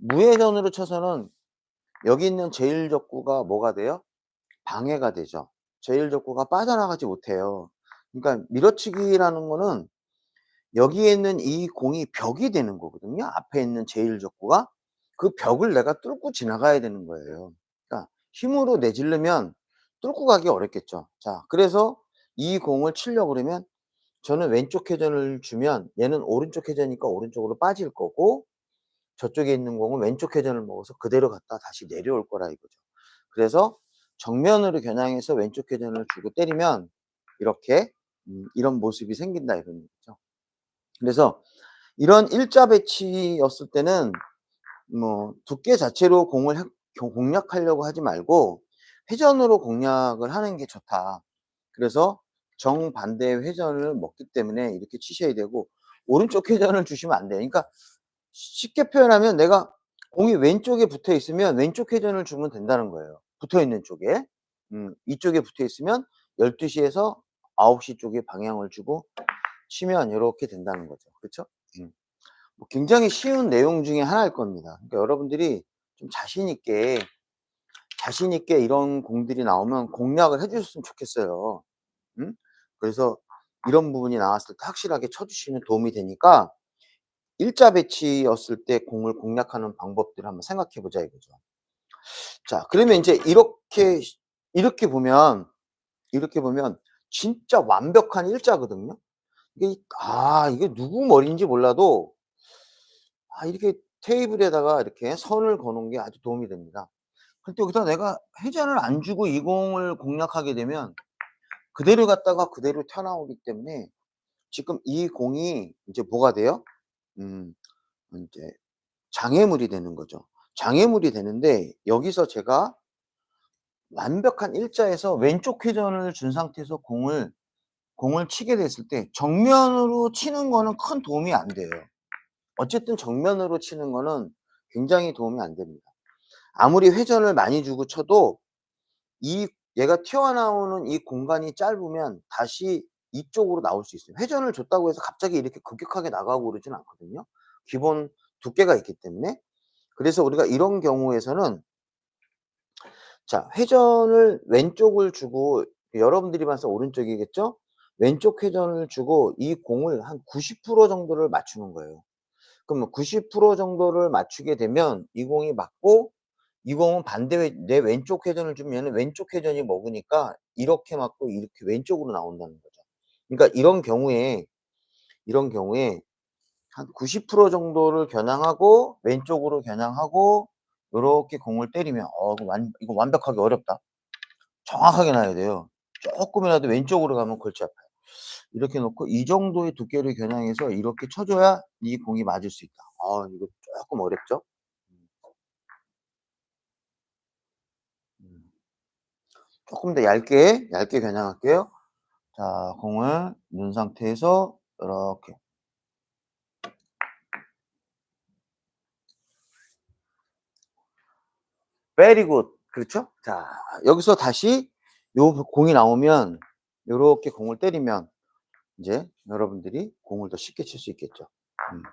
무회전으로 쳐서는 여기 있는 제1적구가 뭐가 돼요? 방해가 되죠. 제1적구가 빠져나가지 못해요. 그러니까 밀어치기라는 거는 여기에 있는 이 공이 벽이 되는 거거든요. 앞에 있는 제1적구가. 그 벽을 내가 뚫고 지나가야 되는 거예요. 그러니까 힘으로 내지르면 뚫고 가기 어렵겠죠. 자, 그래서 이 공을 치려고 그러면 저는 왼쪽 회전을 주면 얘는 오른쪽 회전이니까 오른쪽으로 빠질 거고, 저쪽에 있는 공은 왼쪽 회전을 먹어서 그대로 갔다가 다시 내려올 거라 이거죠. 그래서 정면으로 겨냥해서 왼쪽 회전을 주고 때리면 이렇게 이런 모습이 생긴다 이런 얘기죠. 그래서 이런 일자 배치였을 때는 뭐 두께 자체로 공을 공략하려고 하지 말고 회전으로 공략을 하는 게 좋다. 그래서 정반대의 회전을 먹기 때문에 이렇게 치셔야 되고, 오른쪽 회전을 주시면 안 돼요. 그러니까 쉽게 표현하면 내가 공이 왼쪽에 붙어 있으면 왼쪽 회전을 주면 된다는 거예요. 붙어 있는 쪽에. 이쪽에 붙어 있으면 12시에서 9시 쪽에 방향을 주고 치면 요렇게 된다는 거죠. 그쵸? 뭐 굉장히 쉬운 내용 중에 하나일 겁니다. 그러니까 여러분들이 좀 자신 있게 이런 공들이 나오면 공략을 해 주셨으면 좋겠어요. 음? 그래서 이런 부분이 나왔을 때 확실하게 쳐 주시면 도움이 되니까 일자 배치였을 때 공을 공략하는 방법들을 한번 생각해 보자 이거죠. 자, 그러면 인제 이렇게 보면 진짜 완벽한 일자거든요. 이게 누구 머리인지 몰라도 이렇게 테이블에다가 이렇게 선을 그어 놓은 게 아주 도움이 됩니다. 근데 여기다 내가 회전을 안 주고 이 공을 공략하게 되면 그대로 갔다가 그대로 튀어나오기 때문에 지금 이 공이 이제 뭐가 돼요? 음 인제 장애물이 되는 거죠. 장애물이 되는데 여기서 제가 완벽한 일자에서 왼쪽 회전을 준 상태에서 공을 치게 됐을 때 정면으로 치는 거는 큰 도움이 안 돼요. 어쨌든 정면으로 치는 거는 굉장히 도움이 안 됩니다. 아무리 회전을 많이 주고 쳐도 이 얘가 튀어나오는 이 공간이 짧으면 다시 이쪽으로 나올 수 있어요. 회전을 줬다고 해서 갑자기 이렇게 급격하게 나가고 그러진 않거든요. 기본 두께가 있기 때문에. 그래서 우리가 이런 경우에서는 자, 회전을 왼쪽을 주고, 여러분들이 봐서 오른쪽이겠죠? 왼쪽 회전을 주고 이 공을 한 90% 정도를 맞추는 거예요. 그러면 90% 정도를 맞추게 되면 이 공이 맞고, 이 공은 내 왼쪽 회전을 주면은 왼쪽 회전이 먹으니까 이렇게 맞고 이렇게 왼쪽으로 나온다는 거죠. 그러니까 이런 경우에 한 90% 정도를 겨냥하고 왼쪽으로 겨냥하고 요렇게 공을 때리면 이거 완벽하게 어렵다. 정확하게 놔야 돼요. 쪼끔이라도 왼쪽으로 가면 골치 아파요. 이렇게 놓고 이 정도의 두께를 겨냥해서 이렇게 쳐 줘야 이 공이 맞을 수 있다. 이거 쪼끔 어렵죠? 음. 음. 쪼끔 더 얇게 겨냥할게요. 자, 공을 넣은 상태에서 요렇게. very good. 그렇죠? 자, 여기서 다시 요 공이 나오면 요렇게 공을 때리면 인제 여러분들이 공을 더 쉽게 칠 수 있겠죠. 음.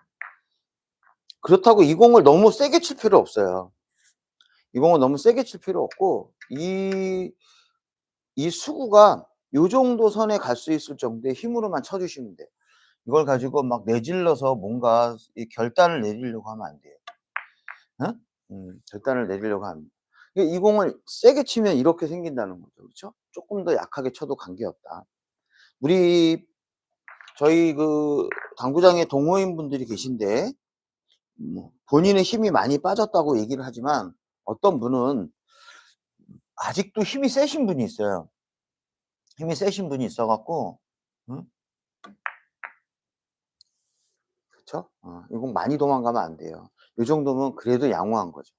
그렇다고 이 공을 너무 세게 칠 필요 없어요. 이 공을 너무 세게 칠 필요 없고 이 수구가 요 정도 선에 갈 수 있을 정도의 힘으로만 쳐 주시면 돼요. 이걸 가지고 막 내질러서 뭔가 이 결단을 내리려고 하면 안 돼요. 어? 결단을 내리려고 합니다. 이 공을 세게 치면 이렇게 생긴다는 거죠. 그렇죠? 쪼끔 더 약하게 쳐도 관계없다. 우리 저희 그 당구장에 동호인분들이 계신데 뭐 본인의 힘이 많이 빠졌다고 얘기를 하지만 어떤 분은 아직도 힘이 세신 분이 있어요. 힘이 세신 분이 있어 갖고 응? 그쵸? 이 공 많이 도망가면 안 돼요. 요 정도면 그래도 양호한 거죠.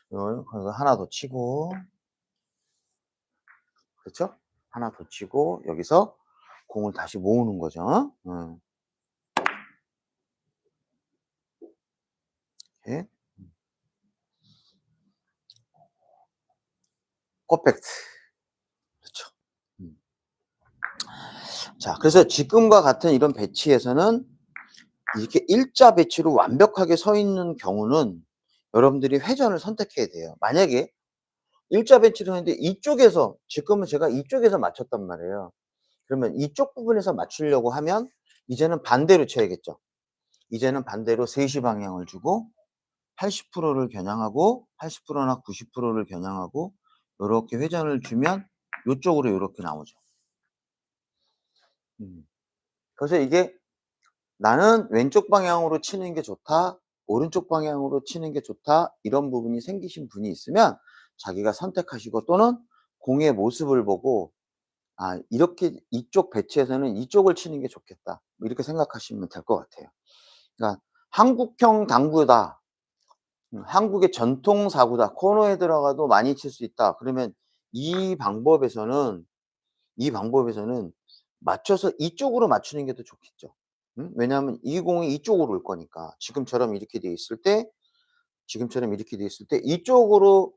그래서 하나 더 치고, 그렇죠? 하나 더 치고 여기서 공을 다시 모으는 거죠. 이렇게. 퍼펙트. 그렇죠. 음. 자, 그래서 지금과 같은 이런 배치에서는 이렇게 일자 배치로 완벽하게 서 있는 경우는 여러분들이 회전을 선택해야 돼요. 만약에 일자 배치를 했는데 이쪽에서 지금은 제가 이쪽에서 맞췄단 말이에요. 그러면 이쪽 부분에서 맞추려고 하면 이제는 반대로 쳐야겠죠. 이제는 반대로 3시 방향을 주고 80%를 겨냥하고 80%나 90%를 겨냥하고 요렇게 회전을 주면 요쪽으로 요렇게 나오죠. 음. 그래서 이게 '나는 왼쪽 방향으로 치는 게 좋다. 오른쪽 방향으로 치는 게 좋다.' 이런 부분이 생기신 분이 있으면 자기가 선택하시고 또는 공의 모습을 보고 '아 이렇게 이쪽 배치에서는 이쪽을 치는 게 좋겠다.' 뭐 이렇게 생각하시면 될 것 같아요. 그러니까 '한국형 당구다. 한국의 전통 사구다. 코너에 들어가도 많이 칠 수 있다.' 그러면 이 방법에서는 이 방법에서는 맞춰서 이쪽으로 맞추는 게 더 좋겠죠. 왜냐하면 이 공이 이쪽으로 올 거니까. 지금처럼 이렇게 돼 있을 때 지금처럼 이렇게 돼 있을 때 이쪽으로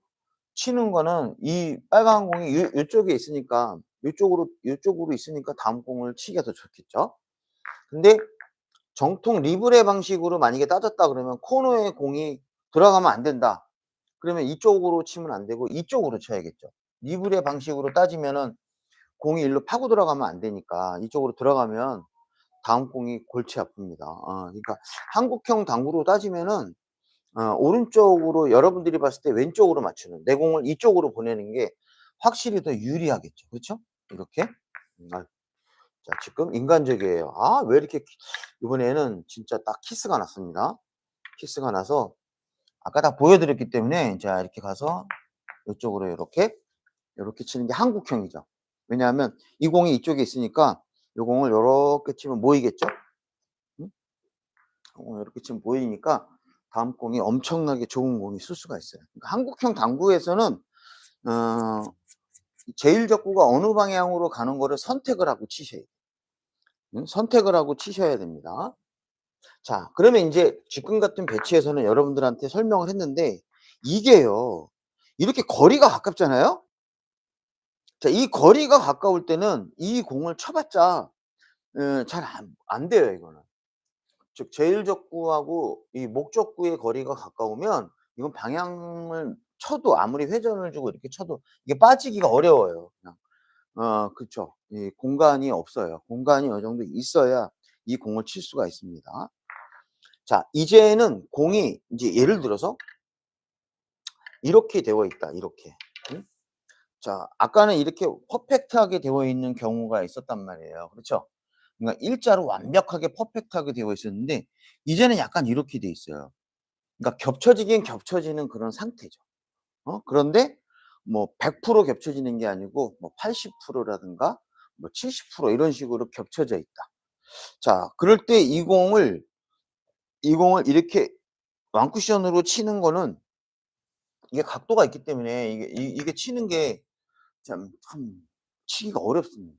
치는 거는 이 빨간 공이 요쪽에 있으니까 요쪽으로 있으니까 다음 공을 치기가 더 좋겠죠. 근데 정통 리브레 방식으로 만약에 따졌다 그러면 코너에 공이 들어가면 안 된다. 그러면 이쪽으로 치면 안 되고 이쪽으로 쳐야겠죠. 리브레 방식으로 따지면은 공이 일로 파고 들어가면 안 되니까 이쪽으로 들어가면 다음 공이 골치 아픕니다. 그러니까 한국형 당구로 따지면은 오른쪽으로 여러분들이 봤을 때 왼쪽으로 맞추는 내 공을 이쪽으로 보내는 게 확실히 더 유리하겠죠. 그렇죠? 이렇게. 자 지금 인간적이에요. 왜 이렇게 이번에는 진짜 딱 키스가 났습니다. 키스가 나서 아까 다 보여 드렸기 때문에 자 이렇게 가서 요쪽으로 요렇게 치는 게 한국형이죠. 왜냐하면 이 공이 이쪽에 있으니까 요 공을 요렇게 치면 모이겠죠? 음? 요렇게 치면 모이니까 다음 공이 엄청나게 좋은 공이 쓸 수가 있어요. 그러니까 한국형 당구에서는 어 제일적구가 어느 방향으로 가는 거를 선택을 하고 치셔야 돼요. 선택을 하고 치셔야 됩니다. 자 그러면 인제 지금 같은 배치에서는 여러분들한테 설명을 했는데 이게요. 이렇게 거리가 가깝잖아요? 자 이 거리가 가까울 때는 이 공을 쳐 봤자 잘 안 돼요 이거는. 즉 제일적구하고 이 목적구의 거리가 가까우면 이건 방향을 쳐도 아무리 회전을 주고 이렇게 쳐도 이게 빠지기가 어려워요 그냥. 그쵸. 이 공간이 없어요. 공간이 어느 정도 있어야 이 공을 칠 수가 있습니다. 자 이제는 공이 인제 예를 들어서 이렇게 되어 있다 이렇게. 음? 자 아까는 이렇게 퍼펙트하게 되어 있는 경우가 있었단 말이에요. 그렇죠? 그러니까 일자로 완벽하게 퍼펙트하게 되어 있었는데 이제는 약간 이렇게 돼 있어요. 그러니까 겹쳐지긴 겹쳐지는 그런 상태죠. 그런데 뭐 100% 겹쳐지는 게 아니고 뭐 80% 라든가 뭐 70% 이런 식으로 겹쳐져 있다. 자 그럴 때 이 공을 이렇게 완쿠션으로 치는 거는 이게 각도가 있기 때문에 이게 치는 게 참 치기가 어렵습니다.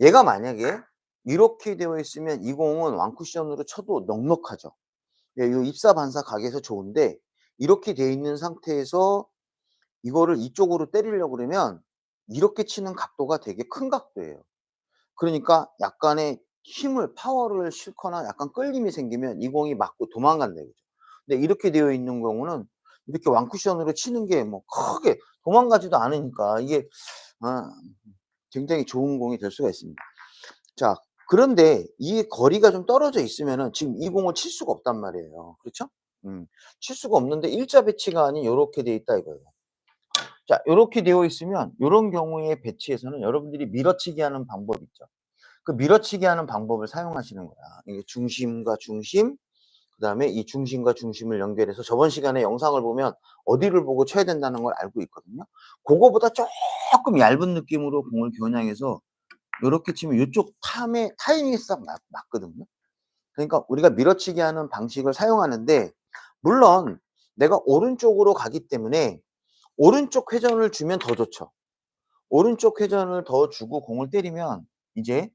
얘가 만약에 이렇게 되어 있으면 이 공은 완쿠션으로 쳐도 넉넉하죠. 예 요 입사 반사 각에서 좋은데 이렇게 돼 있는 상태에서 이거를 이쪽으로 때리려고 그러면 이렇게 치는 각도가 되게 큰 각도예요. 그러니까 약간의 힘을 파워를 실거나 약간 끌림이 생기면 이 공이 맞고 도망간다 이거죠. 근데 이렇게 되어 있는 경우는 이렇게 완쿠션으로 치는 게 뭐 크게 도망가지도 않으니까 이게 아 굉장히 좋은 공이 될 수가 있습니다. 자 그런데 이 거리가 좀 떨어져 있으면은 지금 이 공을 칠 수가 없단 말이에요. 그렇죠? 칠 수가 없는데 일자 배치가 아닌 요렇게 돼 있다 이거예요. 자 요렇게 되어 있으면 요런 경우의 배치에서는 여러분들이 밀어치기 하는 방법이 있죠. 그 밀어치기 하는 방법을 사용하시는 거야. 이게 중심과 중심 그다음에 이 중심과 중심을 연결해서 저번 시간에 영상을 보면 어디를 보고 쳐야 된다는 걸 알고 있거든요. 고거보다 쪼끔 얇은 느낌으로 공을 겨냥해서 요렇게 치면 요쪽 타이밍이 싹 맞거든요. 그러니까 우리가 밀어치기 하는 방식을 사용하는데 물론 내가 오른쪽으로 가기 때문에 오른쪽 회전을 주면 더 좋죠. 오른쪽 회전을 더 주고 공을 때리면 이제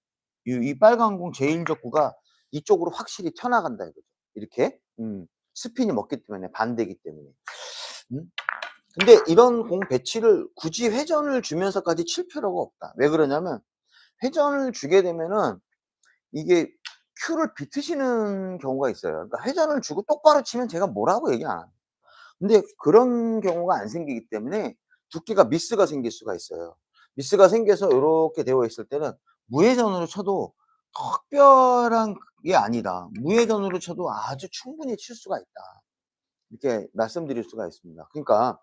이 빨간 공 제일적구가 이쪽으로 확실히 튀어나간다 이거죠. 이렇게 스핀이 먹기 때문에 반대이기 때문에. 음 근데 이런 공 배치를 굳이 회전을 주면서까지 칠 필요가 없다. 왜 그러냐면 회전을 주게 되면은 이게 큐를 비트시는 경우가 있어요. 그러니까 회전을 주고 똑바로 치면 제가 뭐라고 얘기 안 합니다. 근데 그런 경우가 안 생기기 때문에 두께가 미스가 생길 수가 있어요. 미스가 생겨서 요렇게 되어 있을 때는 무회전으로 쳐도 특별한 게 아니라 무회전으로 쳐도 아주 충분히 칠 수가 있다. 이렇게 말씀드릴 수가 있습니다. 그러니까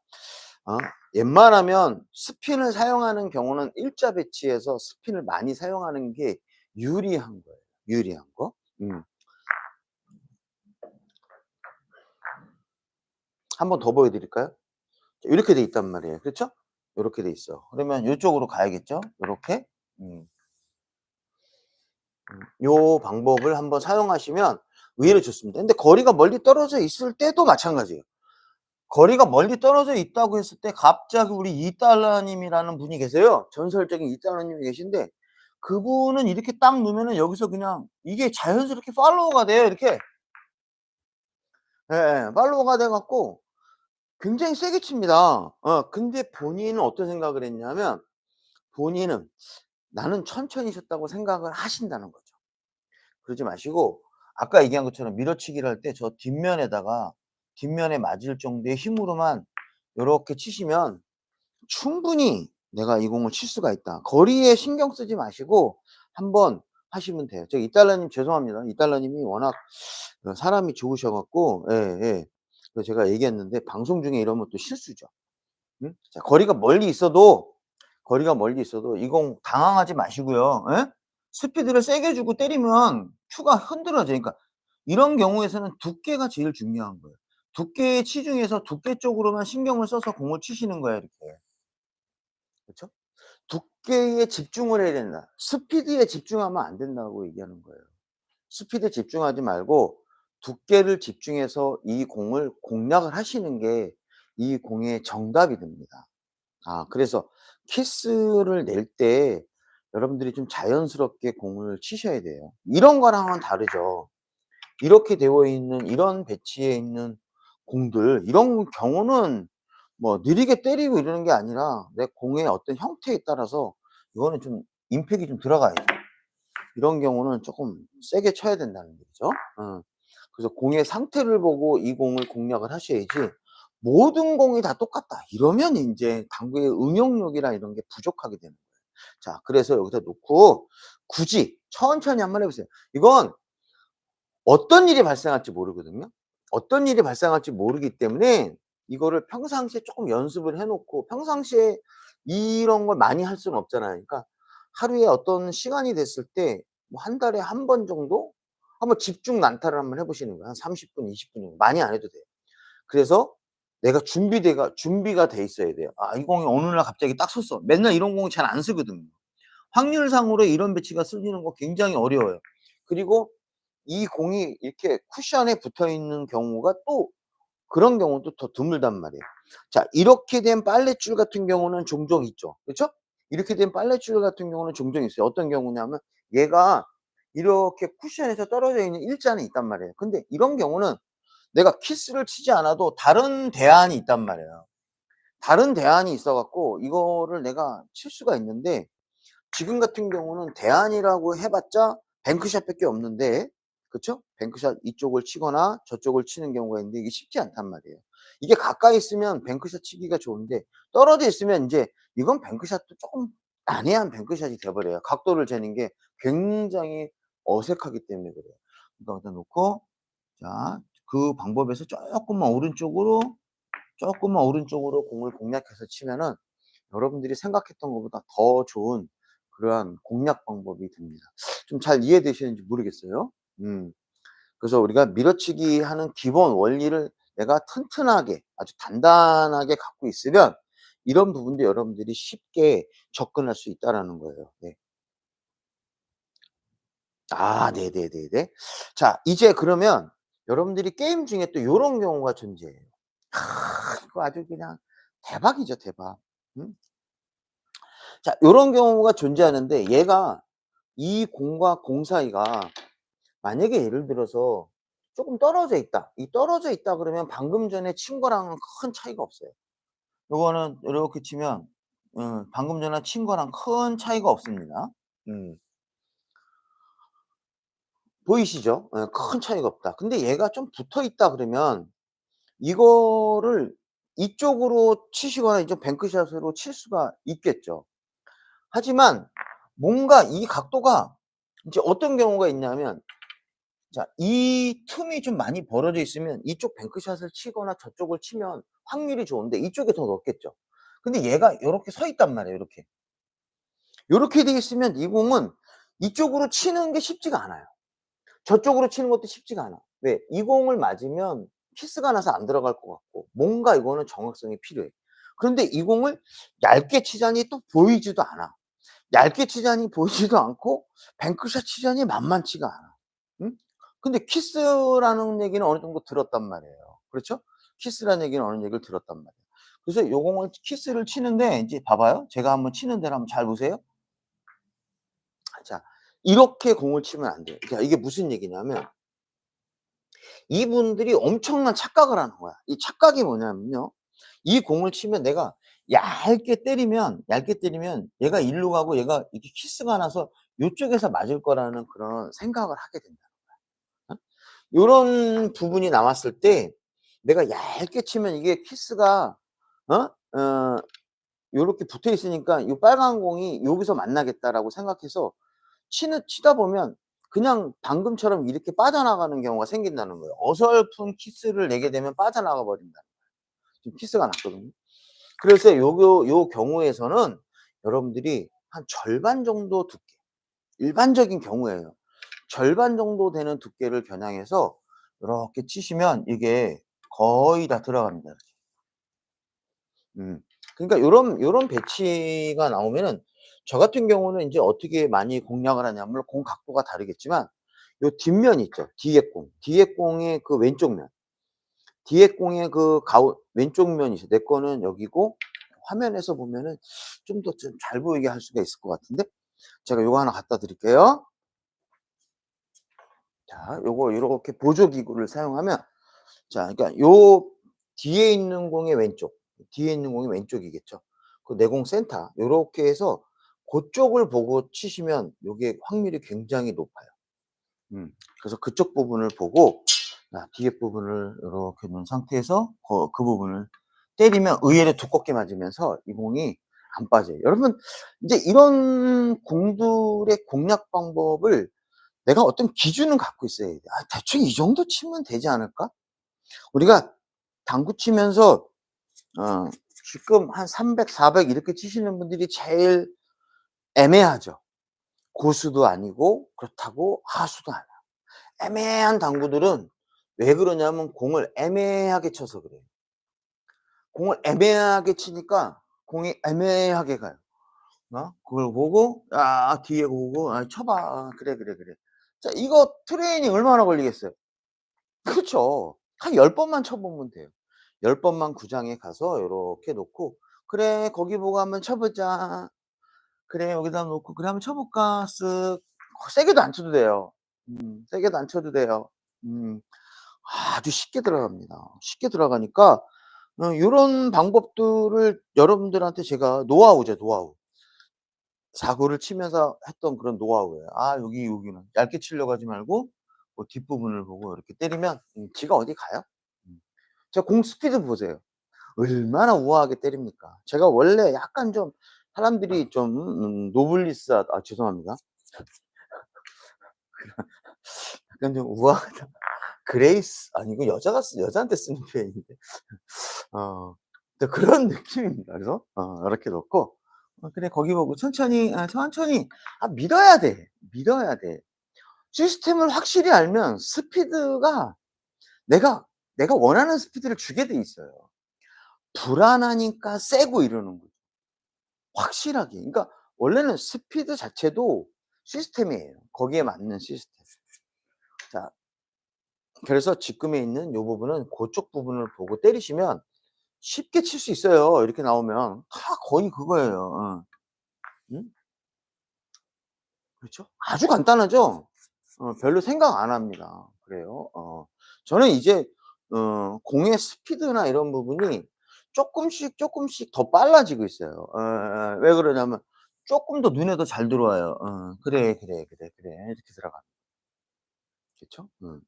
어 웬만하면 스핀을 사용하는 경우는 일자 배치에서 스핀을 많이 사용하는 게 유리한 거예요, 유리한 거. 음. 한 번 더 보여 드릴까요? 이렇게 돼 있단 말이에요. 그렇죠? 요렇게 돼 있어. 그러면 요쪽으로 가야겠죠? 요렇게. 음. 요 방법을 한번 사용하시면 의외로 좋습니다. 근데 거리가 멀리 떨어져 있을 때도 마찬가지예요. 거리가 멀리 떨어져 있다고 했을 때 갑자기 우리 이달러 님이라는 분이 계세요. 전설적인 이달러 님이 계신데 그분은 이렇게 딱 놓으면은 여기서 그냥 이게 자연스럽게 팔로우가 돼요, 이렇게. 예예. 팔로우가 돼 갖고 굉장히 세게 칩니다. 근데 본인은 어떤 생각을 했냐면 본인은 '나는 천천히 쳤다.'고 생각을 하신다는 거죠. 그러지 마시고 아까 얘기한 것처럼 밀어치기를 할 때 저 뒷면에 맞을 정도의 힘으로만 요렇게 치시면 충분히 '내가 이 공을 칠 수가 있다.' 거리에 신경 쓰지 마시고 한번 하시면 돼요. 저 이달러 님 죄송합니다. 이달러 님이 워낙 사람이 좋으셔 갖고 예예. 그래서 제가 얘기했는데 방송 중에 이러면 또 실수죠. 음? 자 거리가 멀리 있어도 이 공 당황하지 마시고요. 예? 스피드를 세게 주고 때리면 큐가 흔들어져요. 그러니까 이런 경우에서는 두께가 제일 중요한 거예요. 두께의 치중에서 두께 쪽으로만 신경을 써서 공을 치시는 거예요, 이렇게. 그쵸? 두께에 집중을 해야 된다. 스피드에 집중하면 안 된다고 얘기하는 거예요. 스피드에 집중하지 말고 두께를 집중해서 이 공을 공략을 하시는 게 이 공의 정답이 됩니다. 그래서 키스를 낼 때 여러분들이 좀 자연스럽게 공을 치셔야 돼요. 이런 거랑은 다르죠. 이렇게 되어 있는 이런 배치에 있는 공들 이런 경우는 뭐 느리게 때리고 이러는 게 아니라 내 공의 어떤 형태에 따라서 이거는 좀 임팩이 좀 들어가야죠. 이런 경우는 쪼끔 세게 쳐야 된다는 얘기죠. 그래서 공의 상태를 보고 이 공을 공략을 하셔야지 '모든 공이 다 똑같다.' 이러면 인제 당구의 응용력이나 이런 게 부족하게 되는 거예요. 자 그래서 여기다 놓고 굳이 천천히 한번 해 보세요. 이건 어떤 일이 발생할지 모르거든요. 어떤 일이 발생할지 모르기 때문에 이거를 평상시에 쪼끔 연습을 해 놓고 평상시에 이런 걸 많이 할 수는 없잖아요. 그러니까 하루에 어떤 시간이 됐을 때 뭐 한 달에 한 번 정도 한번 집중 난타를 한번 해 보시는 거예요. 한 30 분, 20 분 정도. 많이 안 해도 돼요. 그래서 내가 준비가 돼 있어야 돼요. '아 이 공이 어느 날 갑자기 딱 섰어.' 맨날 이런 공을 잘 안 쓰거든요. 확률상으로 이런 배치가 쓰이는 거 굉장히 어려워요. 그리고 이 공이 이렇게 쿠션에 붙어 있는 경우가 또 그런 경우도 더 드물단 말이에요. 자 이렇게 된 빨랫줄 같은 경우는 종종 있죠. 그쵸? 이렇게 된 빨랫줄 같은 경우는 종종 있어요. 어떤 경우냐면 얘가 이렇게 쿠션에서 떨어져 있는 일자는 있단 말이에요. 근데 이런 경우는 내가 키스를 치지 않아도 다른 대안이 있단 말이에요. 다른 대안이 있어 갖고 이거를 내가 칠 수가 있는데 지금 같은 경우는 대안이라고 해 봤자 뱅크샷 밖에 없는데 그쵸? 뱅크샷 이쪽을 치거나 저쪽을 치는 경우가 있는데 이게 쉽지 않단 말이에요. 이게 가까이 있으면 뱅크샷 치기가 좋은데 떨어져 있으면 인제 이건 뱅크샷도 쪼끔 난해한 뱅크샷이 돼 버려요. 각도를 재는 게 굉장히 어색하기 때문에 그래요. 그러니까 여기다 놓고 자 그 방법에서 쪼끔만 오른쪽으로 공을 공략해서 치면은 여러분들이 생각했던 것보다 더 좋은 그러한 공략 방법이 됩니다. 좀 잘 이해되시는지 모르겠어요. 음. 그래서 우리가 밀어치기 하는 기본 원리를 내가 튼튼하게 아주 단단하게 갖고 있으면 이런 부분도 여러분들이 쉽게 접근할 수 있다라는 거예요. 네. 네네네네. 자 이제 그러면 여러분들이 게임 중에 또 요런 경우가 존재해요. 이거 아주 그냥 대박이죠, 대박. 음? 자 요런 경우가 존재하는데 얘가 이 공과 공 사이가 만약에 예를 들어서 쪼끔 떨어져 있다. 이 떨어져 있다 그러면 방금 전에 친 거랑은 큰 차이가 없어요. 요거는 요렇게 치면 방금 전에 친 거랑 큰 차이가 없습니다. 음. 보이시죠? 큰 차이가 없다. 근데 얘가 좀 붙어 있다 그러면 이거를 이쪽으로 치시거나 이쪽 뱅크샷으로 칠 수가 있겠죠. 하지만 뭔가 이 각도가 이제 어떤 경우가 있냐면, 자, 이 틈이 좀 많이 벌어져 있으면 이쪽 뱅크샷을 치거나 저쪽을 치면 확률이 좋은데 이쪽이 더 높겠죠. 근데 얘가 요렇게 서 있단 말이에요, 요렇게. 요렇게 돼 있으면 이 공은 이쪽으로 치는 게 쉽지가 않아요. 저쪽으로 치는 것도 쉽지가 않아. 왜? 이 공을 맞으면 키스가 나서 안 들어갈 것 같고 뭔가 이거는 정확성이 필요해. 그런데 이 공을 얇게 치자니 또 보이지도 않아. 얇게 치자니 보이지도 않고 뱅크샷 치자니 만만치가 않아. 응? 근데 키스라는 얘기는 어느 정도 들었단 말이에요. 그렇죠? 키스라는 얘기는 어느 얘기를 들었단 말이에요. 그래서 요 공을 키스를 치는데 인제 봐봐요. 제가 한번 치는 데를 한번 잘 보세요. 자, 이렇게 공을 치면 안 돼요. 자, 이게 무슨 얘기냐면 이분들이 엄청난 착각을 하는 거야. 이 착각이 뭐냐면요. 이 공을 치면 내가 얇게 때리면 얘가 일로 가고 얘가 이렇게 키스가 나서 요쪽에서 맞을 거라는 그런 생각을 하게 된다. 어? 요런 부분이 나왔을 때 내가 얇게 치면 이게 키스가 요렇게 붙어 있으니까 요 빨간 공이 여기서 만나겠다라고 생각해서 치다 보면 그냥 방금처럼 이렇게 빠져나가는 경우가 생긴다는 거예요. 어설픈 키스를 내게 되면 빠져나가 버린다. 지금 키스가 났거든요. 그래서 요 경우에서는 여러분들이 한 절반 정도 두께, 일반적인 경우에요. 절반 정도 되는 두께를 겨냥해서 요렇게 치시면 이게 거의 다 들어갑니다. 이렇게. 그러니까 요런 배치가 나오면은 저 같은 경우는 인제 어떻게 많이 공략을 하냐면 공 각도가 다르겠지만 요 뒷면 있죠. 뒤에 공의 그 왼쪽 면. 뒤에 공의 그 왼쪽 면이 있어요. 내 거는 여기고 화면에서 보면은 좀 더 좀 잘 보이게 할 수가 있을 것 같은데 제가 요거 하나 갖다 드릴게요. 자, 요거 요렇게 보조 기구를 사용하면 자, 그러니까 요 뒤에 있는 공이 왼쪽이겠죠. 그 내공 센터 요렇게 해서 고쪽을 보고 치시면 요게 확률이 굉장히 높아요. 그래서 그쪽 부분을 보고 뒤에 부분을 요렇게 놓은 상태에서 그 부분을 때리면 의외로 두껍게 맞으면서 이 공이 안 빠져요. 여러분 인제 이런 공들의 공략 방법을 내가 어떤 기준을 갖고 있어야 돼. '아 대충 이 정도 치면 되지 않을까?' 우리가 당구 치면서 어 지금 한 300, 400 이렇게 치시는 분들이 제일 애매하죠. 고수도 아니고 그렇다고 하수도 아니야. 애매한 당구들은 왜 그러냐면 공을 애매하게 쳐서 그래요. 공을 애매하게 치니까 공이 애매하게 가요. 그걸 보고 뒤에 보고 쳐 봐. 그래, 그래, 그래. 자, 이거 트레이닝 얼마나 걸리겠어요. 그렇죠. 한 10 번만 쳐 보면 돼요. 10 번만 구장에 가서 요렇게 놓고 "그래 거기 보고 한번 쳐 보자. 그래 여기다 놓고 그래 한번 쳐 볼까?" 쓱 세게도 안 쳐도 돼요. 세게도 안 쳐도 돼요. 음 아주 쉽게 들어갑니다. 쉽게 들어가니까 요런 방법들을 여러분들한테 제가 노하우죠, 노하우. 사고를 치면서 했던 그런 노하우예요. 여기는 얇게 치려고 하지 말고 뒷부분을 보고 이렇게 때리면 지가 어디 가요? 음. 저 공 스피드 보세요. 얼마나 우아하게 때립니까? 제가 원래 약간 좀 사람들이 좀 노블리스하다 죄송합니다. 약간 좀 우아하다. 그레이스 아니 이거 여자한테 쓰는 표현인데. 어 또 그런 느낌입니다. 그래서 이렇게 놓고 그래 거기 보고 천천히 믿어야 돼. 믿어야 돼. 시스템을 확실히 알면 스피드가 내가 내가 원하는 스피드를 주게 돼 있어요. 불안하니까 세고 이러는 거죠. 확실하게. 그러니까 원래는 스피드 자체도 시스템이에요. 거기에 맞는 시스템. 자, 그래서 지금에 있는 요 부분은 고쪽 부분을 보고 때리시면 쉽게 칠 수 있어요. 이렇게 나오면 다 거의 그거예요. 응? 그렇죠? 아주 간단하죠? 별로 생각 안 합니다. 그래요. 저는 이제 공의 스피드나 이런 부분이 쪼끔씩 더 빨라지고 있어요. 왜 그러냐면 쪼끔 더 눈에 더 잘 들어와요. '그래, 그래, 그래, 그래.' 이렇게 들어가는 그쵸? 음.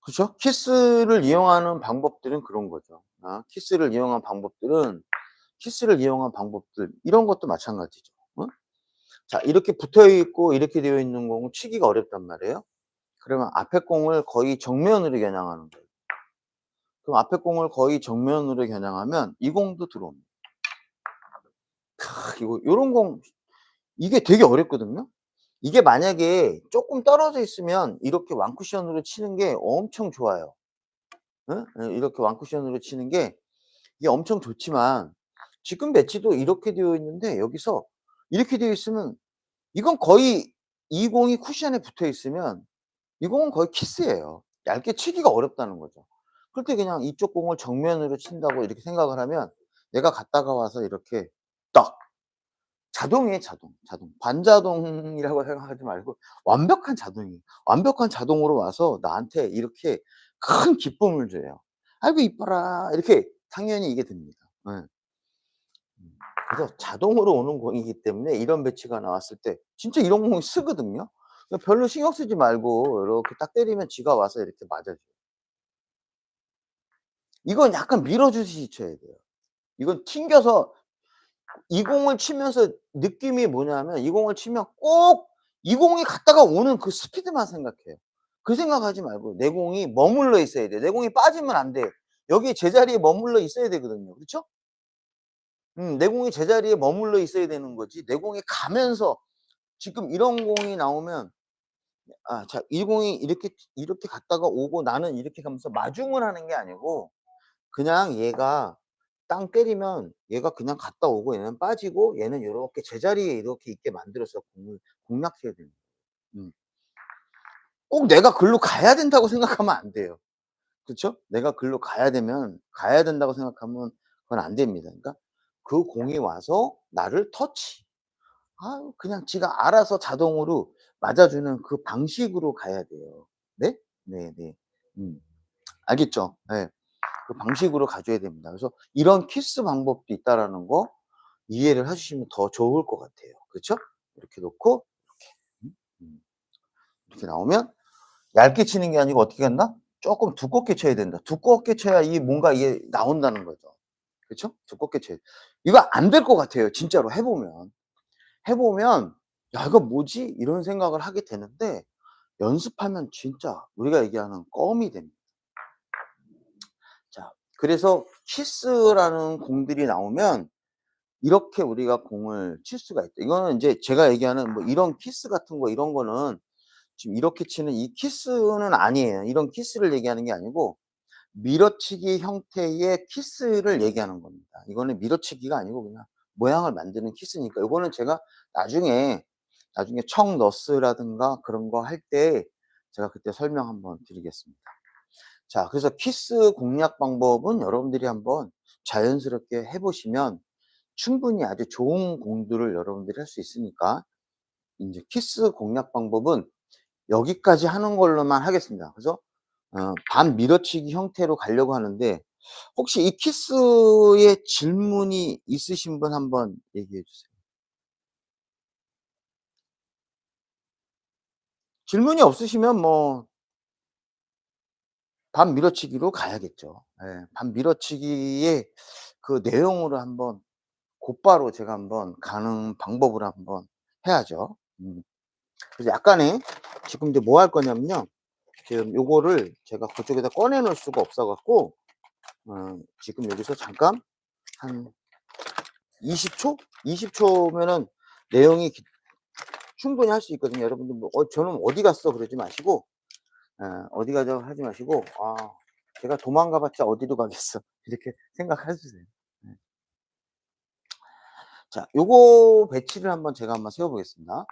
그죠? 키스를 이용하는 방법들은 그런 거죠. 키스를 이용한 방법들 이런 것도 마찬가지죠. 어? 자, 이렇게 붙어 있고 이렇게 되어 있는 공은 치기가 어렵단 말이에요. 그러면 앞에 공을 거의 정면으로 겨냥하는 거예요. 그럼 앞에 공을 거의 정면으로 겨냥하면 이 공도 들어옵니다. 이거 요런 공 이게 되게 어렵거든요. 이게 만약에 쪼끔 떨어져 있으면 이렇게 완쿠션으로 치는 게 엄청 좋아요. 예? 예, 이렇게 완쿠션으로 치는 게 이게 엄청 좋지만 지금 배치도 이렇게 되어 있는데 여기서 이렇게 되어 있으면 이건 거의 이 공이 쿠션에 붙어 있으면 이 공은 거의 키스예요. 얇게 치기가 어렵다는 거죠. 그럴 때 그냥 이쪽 공을 정면으로 친다고 이렇게 생각을 하면 내가 갔다가 와서 이렇게 딱 자동이에요, 자동. 자동. 반자동이라고 생각하지 말고 완벽한 자동이에요. 완벽한 자동으로 와서 나한테 이렇게 큰 기쁨을 줘요. "아이고 이뻐라." 이렇게 당연히 이게 됩니다. 예. 그래서 자동으로 오는 공이기 때문에 이런 배치가 나왔을 때 진짜 이런 공이 쓰거든요. 그냥 별로 신경 쓰지 말고 이렇게 딱 때리면 지가 와서 이렇게 맞아 줘요. 이건 약간 밀어주듯이 쳐야 돼요. 이건 튕겨서 이 공을 치면서 느낌이 뭐냐면 이 공을 치면 꼭 이 공이 갔다가 오는 그 스피드만 생각해요. 그 생각하지 말고 내 공이 머물러 있어야 돼. 내 공이 빠지면 안 돼. 여기 제자리에 머물러 있어야 되거든요. 그렇죠? 내 공이 제자리에 머물러 있어야 되는 거지 내 공이 가면서 지금 이런 공이 나오면 자 이 공이 이렇게 갔다가 오고 나는 이렇게 가면서 마중을 하는 게 아니고 그냥 얘가 땅 때리면 얘가 그냥 갔다 오고 얘는 빠지고 얘는 요렇게 제자리에 이렇게 있게 만들어서 공을 공략해야 됩니다. 음. 꼭 내가 글로 가야 된다고 생각하면 안 돼요. 그쵸? 내가 글로 가야 된다고 생각하면 그건 안 됩니다. 그러니까 그 공이 와서 나를 터치. 그냥 지가 알아서 자동으로 맞아주는 그 방식으로 가야 돼요. 네? 네네. 음. 알겠죠? 예. 그 방식으로 가줘야 됩니다. 그래서 이런 키스 방법도 있다라는 거 이해를 해 주시면 더 좋을 것 같아요. 그쵸? 이렇게 놓고 음 음 이렇게 나오면 얇게 치는 게 아니고 어떻게 한다? 쪼끔 두껍게 쳐야 된다. 두껍게 쳐야 이 뭔가 이게 나온다는 거죠. 그쵸? 두껍게 쳐야 이거 안 될 것 같아요 진짜로 해 보면. 해 보면 '야 이거 뭐지?' 이런 생각을 하게 되는데 연습하면 진짜 우리가 얘기하는 껌이 됩니다. 자, 그래서 키스라는 공들이 나오면 이렇게 우리가 공을 칠 수가 있다. 이거는 인제 제가 얘기하는 뭐 이런 키스 같은 거 이런 거는 지금 이렇게 치는 이 키스는 아니에요. 이런 키스를 얘기하는 게 아니고 밀어치기 형태의 키스를 얘기하는 겁니다. 이거는 밀어치기가 아니고 그냥 모양을 만드는 키스니까 요거는 제가 나중에, 나중에 청너스라든가 그런 거 할 때 제가 그때 설명 한번 드리겠습니다. 자, 그래서 키스 공략 방법은 여러분들이 한번 자연스럽게 해 보시면 충분히 아주 좋은 공들을 여러분들이 할 수 있으니까 인제 키스 공략 방법은 여기까지 하는 걸로만 하겠습니다. 그래서 반 밀어치기 형태로 가려고 하는데 혹시 이 키스에 질문이 있으신 분 한번 얘기해 주세요. 질문이 없으시면 뭐 반 밀어치기로 가야겠죠. 예. 반 밀어치기의 그 내용으로 한번 곧바로 제가 한번 가는 방법으로 한번 해야죠. 그래서 약간의 지금 이제 뭐 할 거냐면요. 지금 요거를 제가 그쪽에다 꺼내 놓을 수가 없어 갖고 지금 여기서 잠깐 한 20 초? 20 초면은 내용이 충분히 할 수 있거든요. 여러분들 뭐 저는 어디 갔어 그러지 마시고 어디 가죠 하지 마시고 '제가 도망가 봤자 어디로 가겠어.' 이렇게 생각해 주세요. 네. 자, 요거 배치를 한번 제가 한번 세워 보겠습니다.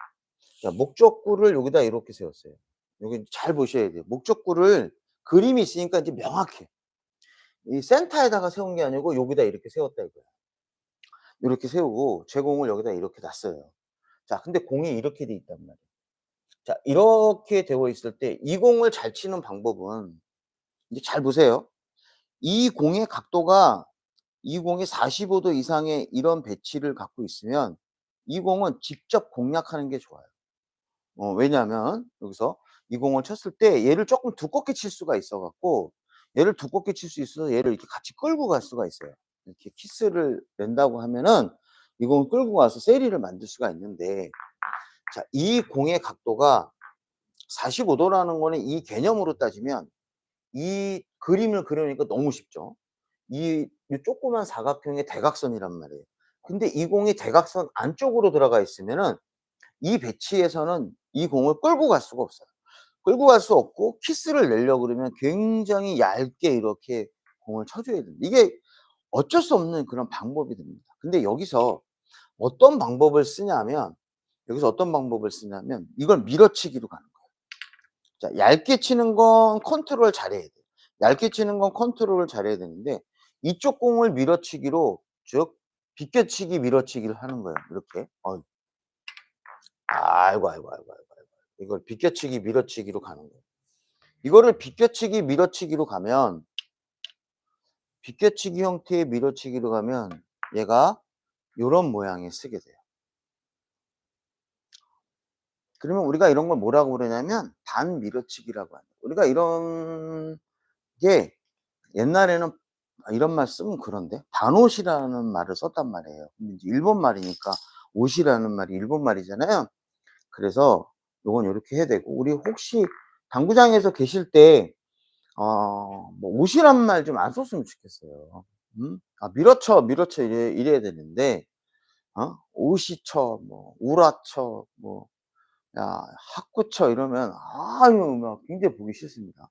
자, 목적구를 여기다 이렇게 세웠어요. 여기 잘 보셔야 돼요. 목적구를 그림이 있으니까 인제 명확해. 이 센터에다가 세운 게 아니고 여기다 이렇게 세웠다 이거야. 요렇게 세우고 제공을 여기다 이렇게 놨어요. 자, 근데 공이 이렇게 돼 있단 말이에요. 자, 이렇게 되어 있을 때 이 공을 잘 치는 방법은 이제 잘 보세요. 이 공의 각도가 이 공이 45도 이상의 이런 배치를 갖고 있으면 이 공은 직접 공략하는 게 좋아요. 왜냐하면 여기서 이 공을 쳤을 때 얘를 쪼끔 두껍게 칠 수가 있어 갖고 얘를 두껍게 칠 수 있어서 얘를 이렇게 같이 끌고 갈 수가 있어요. 이렇게 키스를 낸다고 하면은 이 공을 끌고 가서 세리를 만들 수가 있는데, 자, 이 공의 각도가 45 도라는 거는 이 개념으로 따지면 이 그림을 그리니까 너무 쉽죠. 이 조그만 사각형의 대각선이란 말이에요. 근데 이 공이 대각선 안쪽으로 들어가 있으면은 이 배치에서는 이 공을 끌고 갈 수가 없어요. 끌고 갈 수 없고 키스를 내려고 그러면 굉장히 얇게 이렇게 공을 쳐 줘야 됩니다. 이게 어쩔 수 없는 그런 방법이 됩니다. 근데 여기서 어떤 방법을 쓰냐면 이걸 밀어치기로 가는 거예요. 자, 얇게 치는 건 컨트롤 잘해야 돼요. 얇게 치는 건 컨트롤을 잘해야 되는데 이쪽 공을 밀어치기로, 즉 비껴치기 밀어치기를 하는 거예요. 이렇게. 아이고. 이걸 비껴치기 밀어치기로 가는 거예요. 이거를 비껴치기 밀어치기로 가면, 비껴치기 형태의 밀어치기로 가면 얘가 요런 모양에 쓰게 돼요. 그러면 우리가 이런 걸 뭐라고 그러냐면 반밀어치기라고 합니다. 우리가 이런 게 옛날에는 이런 말 쓰면 그런데 반옷이라는 말을 썼단 말이에요. 근데 이제 일본 말이니까 옷이라는 말이 일본 말이잖아요. 그래서 요건 요렇게 해야 되고, 우리 혹시 당구장에서 계실 때 뭐 옷이란 말 좀 안 썼으면 좋겠어요. 밀어쳐 이래야 되는데 옷이 쳐, 뭐 우라쳐, 뭐 야 하쿠쳐 이러면 아유 막 굉장히 보기 싫습니다.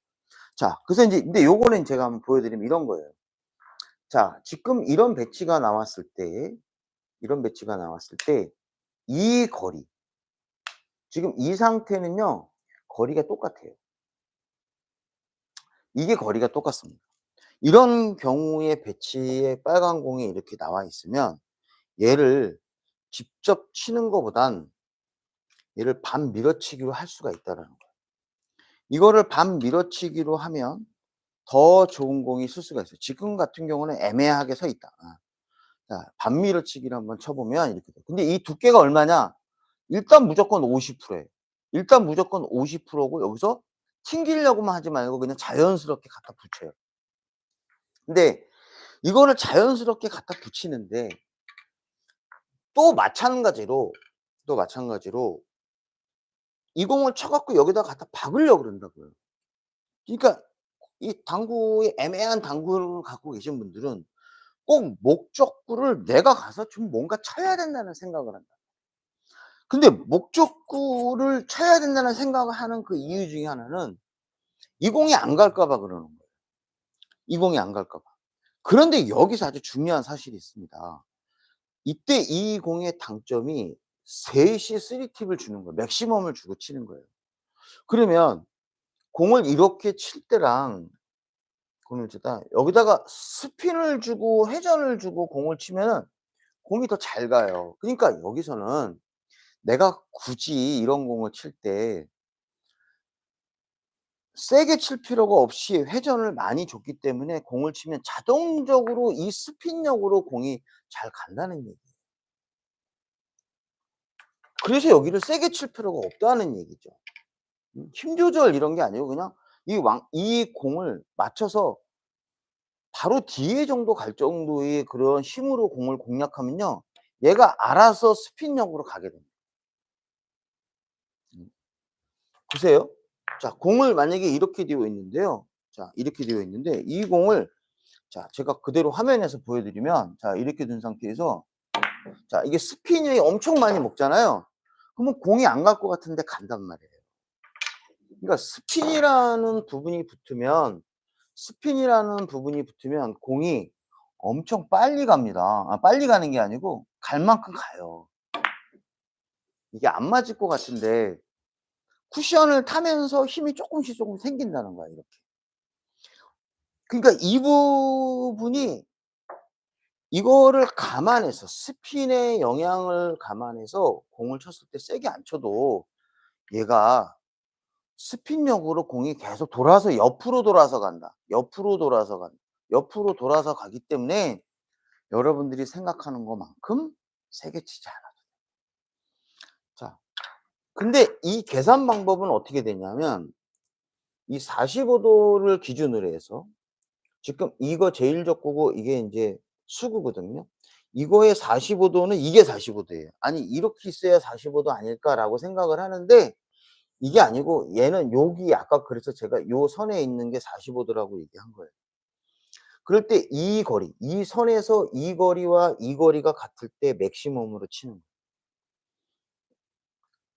자, 그래서 인제 근데 요거는 제가 한번 보여드리면 이런 거예요. 자, 지금 이런 배치가 나왔을 때 이 거리, 지금 이 상태는요 거리가 똑같아요. 이게 거리가 똑같습니다. 이런 경우의 배치에 빨간 공이 이렇게 나와 있으면 얘를 직접 치는 거보단 얘를 반 밀어치기로 할 수가 있다라는 거예요. 이거를 반 밀어치기로 하면 더 좋은 공이 쓸 수가 있어요. 지금 같은 경우는 애매하게 서 있다. 자, 반 밀어치기를 한번 쳐 보면 이렇게 돼요. 근데 이 두께가 얼마냐? 일단 무조건 50% 예요. 일단 무조건 50%고 여기서 튕기려고만 하지 말고 그냥 자연스럽게 갖다 붙여요. 근데 이거를 자연스럽게 갖다 붙이는데 또 마찬가지로, 또 마찬가지로 이 공을 쳐 갖고 여기다 갖다 박으려고 그런다고요. 그러니까 이 당구에 애매한 당구를 갖고 계신 분들은 꼭 목적구를 내가 가서 좀 뭔가 쳐야 된다는 생각을 한다. 근데 목적구를 쳐야 된다는 생각을 하는 그 이유 중에 하나는 이 공이 안 갈까 봐 그러는 거예요. 이 공이 안 갈까 봐. 그런데 여기서 아주 중요한 사실이 있습니다. 이때 이 공의 당점이 셋이 3팁을 주는 거예요. 맥시멈을 주고 치는 거예요. 그러면 공을 이렇게 칠 때랑 공을 치다 여기다가 스핀을 주고 회전을 주고 공을 치면은 공이 더 잘 가요. 그러니까 여기서는 내가 굳이 이런 공을 칠 때 세게 칠 필요가 없이 회전을 많이 줬기 때문에 공을 치면 자동적으로 이 스핀력으로 공이 잘 간다는 얘기예요. 그래서 여기를 세게 칠 필요가 없다는 얘기죠. 힘 조절 이런 게 아니고 그냥 이 공을 맞춰서 바로 뒤에 정도 갈 정도의 그런 힘으로 공을 공략하면요, 얘가 알아서 스핀력으로 가게 됩니다. 음. 보세요. 자, 공을 만약에 이렇게 되어 있는데요. 자, 이렇게 되어 있는데 이 공을, 자, 제가 그대로 화면에서 보여드리면, 자, 이렇게 둔 상태에서, 자, 이게 스핀이 엄청 많이 먹잖아요. 그러면 공이 안 갈 것 같은데 간단 말이에요. 그러니까 스핀이라는 부분이 붙으면 공이 엄청 빨리 갑니다. 빨리 가는 게 아니고 갈 만큼 가요. 이게 안 맞을 것 같은데 쿠션을 타면서 힘이 쪼끔씩 조금 생긴다는 거야, 이렇게. 그러니까 이 부분이, 이거를 감안해서 스핀의 영향을 감안해서 공을 쳤을 때 세게 안 쳐도 얘가 스핀력으로 공이 계속 돌아서 옆으로 돌아서 간다. 옆으로 돌아서 가기 때문에 여러분들이 생각하는 것만큼 세게 치지 않아도 돼. 자, 근데 이 계산 방법은 어떻게 되냐면 이 45 도를 기준으로 해서 지금 이거 제일 적구고 이게 인제 수구거든요. 이거의 45 도는 이게 45 도예요. '아니 이렇게 있어야 45도 아닐까?'라고 생각을 하는데 이게 아니고 얘는 여기 아까 그래서 제가 요 선에 있는 게 45 도라고 얘기한 거예요. 그럴 때 이 거리, 이 선에서 이 거리와 이 거리가 같을 때 맥시멈으로 치는 거예요.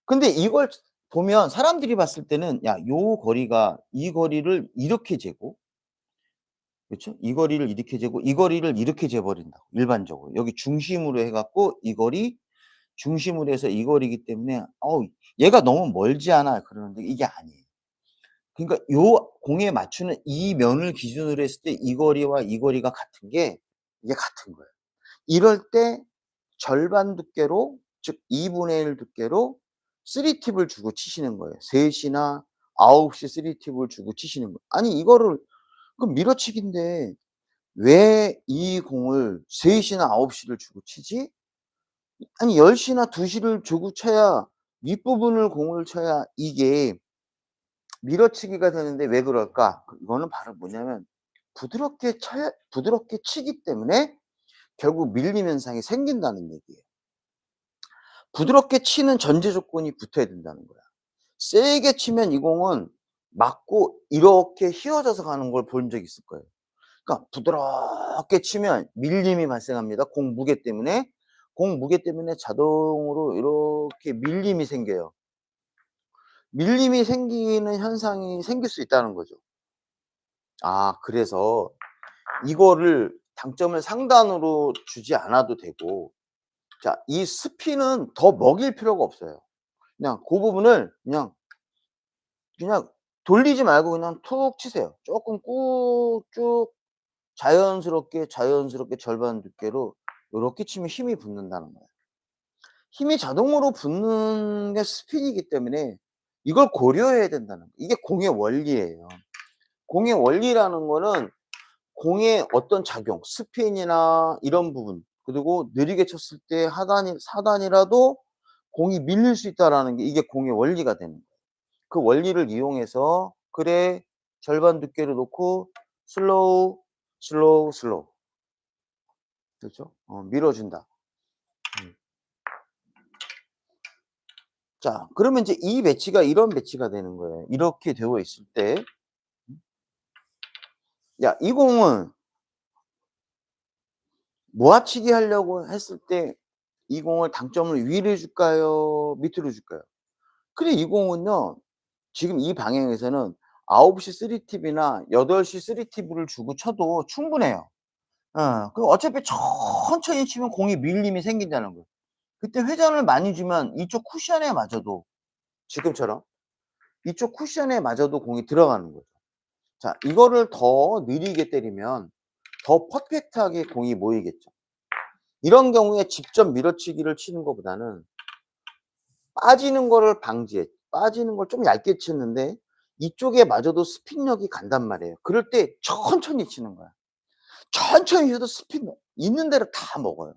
근데 이걸 보면 사람들이 봤을 때는 '야 요 거리가 이 거리를 이렇게 재고 그렇죠? 이 거리를 이렇게 재고 이 거리를 이렇게 재 버린다고 일반적으로. 여기 중심으로 해 갖고 이 거리 중심으로 해서 이 거리이기 때문에 '어우 얘가 너무 멀지 않아.' 그러는데 이게 아니에요. 그러니까 요 공에 맞추는 이 면을 기준으로 했을 때 이 거리와 이 거리가 같은 게 이게 같은 거예요. 이럴 때 절반 두께로 즉 2분의 1 두께로 3 팁을 주고 치시는 거예요. 3 시나 9시3 팁을 주고 치시는 거예요. 아니 이거를 그럼 밀어치기인데 왜 이 공을 3 시나 9 시를 주고 치지? 아니 10 시나 2 시를 주고 쳐야 윗부분을 공을 쳐야 이게 밀어치기가 되는데 왜 그럴까? 이거는 바로 뭐냐면 부드럽게 치기 때문에 결국 밀림 현상이 생긴다는 얘기예요. 부드럽게 치는 전제 조건이 붙어야 된다는 거야. 세게 치면 이 공은 맞고 이렇게 휘어져서 가는 걸 본 적이 있을 거예요. 그러니까 부드럽게 치면 밀림이 발생합니다. 공 무게 때문에. 공 무게 때문에 자동으로 이렇게 밀림이 생겨요. 밀림이 생기는 현상이 생길 수 있다는 거죠. 아 그래서 이거를 당점을 상단으로 주지 않아도 되고 자 이 스핀은 더 먹일 필요가 없어요. 그냥 고 부분을 그냥 돌리지 말고 그냥 툭 치세요. 쪼끔 꾹 쭉 자연스럽게 절반 두께로 요렇게 치면 힘이 붙는다는 거예요. 힘이 자동으로 붙는 게 스핀이기 때문에 이걸 고려해야 된다는 거예요. 이게 공의 원리예요. 공의 원리라는 거는 공의 어떤 작용, 스핀이나 이런 부분 그리고 느리게 쳤을 때 하단이 사단이라도 공이 밀릴 수 있다라는 게 이게 공의 원리가 되는 거예요. 그 원리를 이용해서 그래 절반 두께로 놓고 슬로우, 슬로우, 슬로우. 그렇죠? 밀어준다. 음. 자 그러면 인제 이 배치가 이런 배치가 되는 거예요. 이렇게 되어 있을 때 야 이 공은 모아치기 하려고 했을 때 이 공을 당점을 위로 줄까요? 밑으로 줄까요? 근데 이 공은요. 지금 이 방향에서는 9시 3 팁이나 8시3 팁을 주고 쳐도 충분해요. 그 어차피 천천히 치면 공이 밀림이 생긴다는 거예요. 그때 회전을 많이 주면 이쪽 쿠션에 맞아도 지금처럼 이쪽 쿠션에 맞아도 공이 들어가는 거죠. 자 이거를 더 느리게 때리면 더 퍼펙트하게 공이 모이겠죠. 이런 경우에 직접 밀어치기를 치는 것보다는 빠지는 거를 방지해 빠지는 걸 좀 얇게 치는데 이쪽에 맞아도 스핀력이 간단 말이에요. 그럴 때 천천히 치는 거야. 천천히 쳐도 스핀 있는 대로 다 먹어요.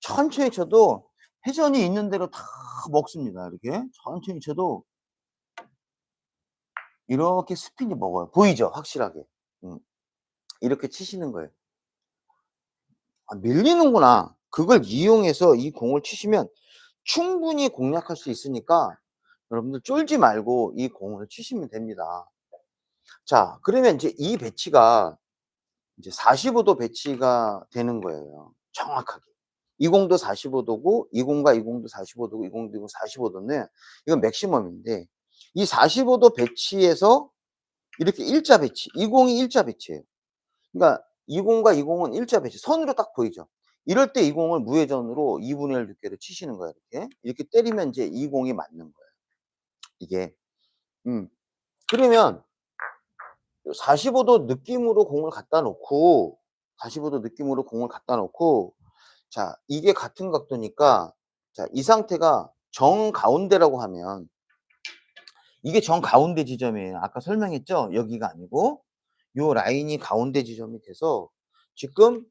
천천히 쳐도 회전이 있는 대로 다 먹습니다. 이렇게 천천히 쳐도 이렇게 스핀이 먹어요. 보이죠? 확실하게. 음. 이렇게 치시는 거예요. '아 밀리는구나.' 그걸 이용해서 이 공을 치시면 충분히 공략할 수 있으니까 여러분들 쫄지 말고 이 공을 치시면 됩니다. 자 그러면 인제 이 배치가 이제 45도 배치가 되는 거예요 정확하게. 이 공도 45 도고 이 공과 이 공도 45 도고 이 공도 45 도인데 이건 맥시멈인데 이 45도 배치에서 이렇게 일자 배치 이 공이 일자 배치예요. 그러니까 이 공과 이 공은 일자 배치 선으로 딱 보이죠. 이럴 때 이 공을 무회전으로 2분의 1 두께로 치시는 거예요 이렇게. 이렇게 때리면 인제 이 공이 맞는 거예요 이게. 음. 그러면 요 45도 느낌으로 공을 갖다 놓고 45도 느낌으로 공을 갖다 놓고 자 이게 같은 각도니까 자 이 상태가 정가운데라고 하면 이게 정가운데 지점이에요. 아까 설명했죠? 여기가 아니고 요 라인이 가운데 지점이 돼서 지금